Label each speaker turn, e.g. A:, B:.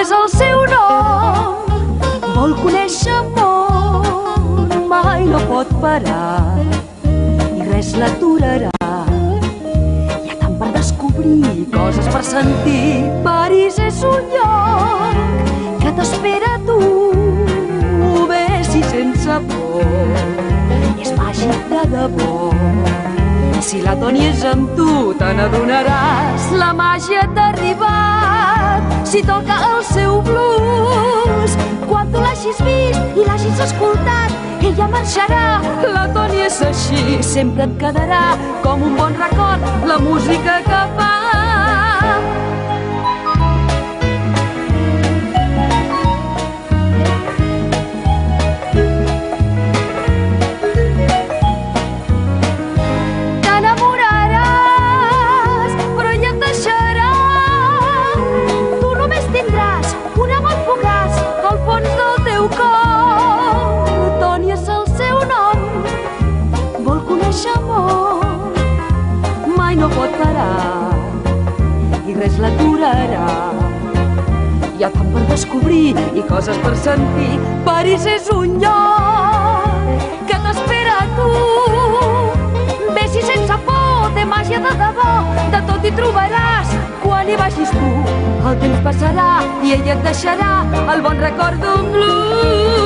A: és el seu nom. Vol conèixer el món, mai no pot parar i res l'aturarà. Hi ha tant per descobrir, coses per sentir. París és un lloc que t'espera a tu. Ves-hi sense por, és màgic de debò. Si la Toni és amb tu, te n'adonaràs, la màgia t'ha arribat. Si toca el seu blues, quan tu l'hagis vist i l'hagis escoltat, ella marxarà. La Toni és així, sempre et quedarà com un bon record la música que fa. Mai no pot parar i res l'aturarà. Hi ha tant per descobrir i coses per sentir. París és un lloc que t'espera a tu. Ves-hi sense por, té màgia de debò. De tot hi trobaràs quan hi vagis tu. El temps passarà i ella et deixarà el bon record d'un blues.